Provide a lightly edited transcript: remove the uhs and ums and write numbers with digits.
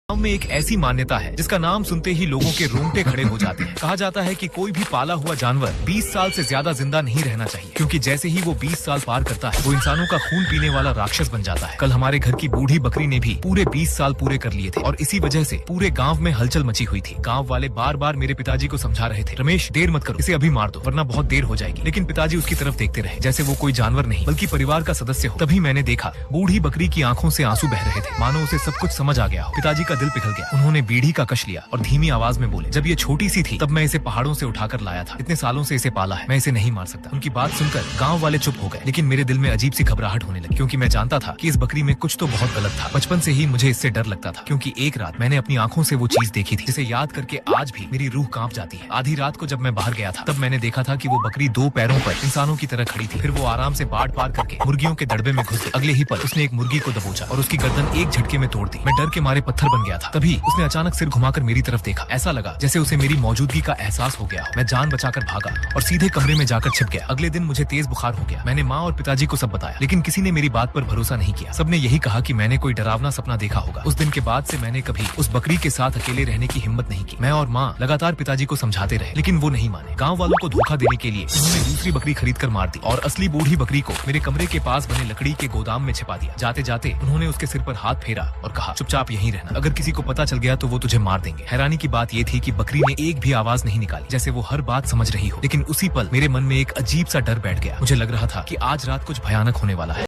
गाँव में एक ऐसी मान्यता है जिसका नाम सुनते ही लोगों के रोंगटे खड़े हो जाते हैं। कहा जाता है कि कोई भी पाला हुआ जानवर 20 साल से ज्यादा जिंदा नहीं रहना चाहिए, क्योंकि जैसे ही वो 20 साल पार करता है वो इंसानों का खून पीने वाला राक्षस बन जाता है। कल हमारे घर की बूढ़ी बकरी ने भी पूरे 20 साल पूरे कर लिए थे और इसी वजह से पूरे गाँव में हलचल मची हुई थी। गाँव वाले बार बार मेरे पिताजी को समझा रहे थे, रमेश देर मत करो, इसे अभी मार दो वरना बहुत देर हो जाएगी। लेकिन पिताजी उसकी तरफ देखते रहे जैसे वो कोई जानवर नहीं बल्कि परिवार का सदस्य हो। तभी मैंने देखा बूढ़ी बकरी की आंखों से आंसू बह रहे थे, मानो उसे सब कुछ समझ आ गया हो। पिताजी का दिल पिघल गया। उन्होंने बीड़ी का कश लिया और धीमी आवाज में बोले, जब ये छोटी सी थी तब मैं इसे पहाड़ों से उठाकर लाया था, इतने सालों से इसे पाला है, मैं इसे नहीं मार सकता। उनकी बात सुनकर गांव वाले चुप हो गए, लेकिन मेरे दिल में अजीब सी घबराहट होने लगी, क्योंकि मैं जानता था कि इस बकरी में कुछ तो बहुत गलत था। बचपन से ही मुझे इससे डर लगता था, क्योंकि एक रात मैंने अपनी आंखों से वो चीज देखी थी जिसे याद करके आज भी मेरी रूह कांप जाती है। आधी रात को जब मैं बाहर गया था तब मैंने देखा था कि वो बकरी दो पैरों पर इंसानों की तरह खड़ी थी। फिर वो आराम से बाढ़ पार करके मुर्गियों के दड़बे में घुस गई। अगले ही पल उसने एक मुर्गी को दबोचा और उसकी गर्दन एक झटके में तोड़ दी। मैं डर के मारे पत्थर बन गया था। तभी उसने अचानक सिर घुमाकर मेरी तरफ देखा। ऐसा लगा जैसे उसे मेरी मौजूदगी का एहसास हो गया हो। मैं जान बचाकर भागा और सीधे कमरे में जाकर छिप गया। अगले दिन मुझे तेज बुखार हो गया। मैंने माँ और पिताजी को सब बताया, लेकिन किसी ने मेरी बात पर भरोसा नहीं किया। सबने यही कहा कि मैंने कोई डरावना सपना देखा होगा। उस दिन के बाद से मैंने कभी उस बकरी के साथ अकेले रहने की हिम्मत नहीं की। मैं और माँ लगातार पिताजी को समझाते रहे, लेकिन वो नहीं माने। गाँव वालों को धोखा देने के लिए उन्होंने दूसरी बकरी खरीद कर मार दी और असली बूढ़ी बकरी को मेरे कमरे के पास बने लकड़ी के गोदाम में छिपा दिया। जाते जाते उन्होंने उसके सिर पर हाथ फेरा और कहा, चुपचाप यहीं रहना, अगर किसी को पता चल गया तो वो तुझे मार देंगे। हैरानी की बात ये थी कि बकरी ने एक भी आवाज नहीं निकाली, जैसे वो हर बात समझ रही हो। लेकिन उसी पल मेरे मन में एक अजीब सा डर बैठ गया। मुझे लग रहा था कि आज रात कुछ भयानक होने वाला है।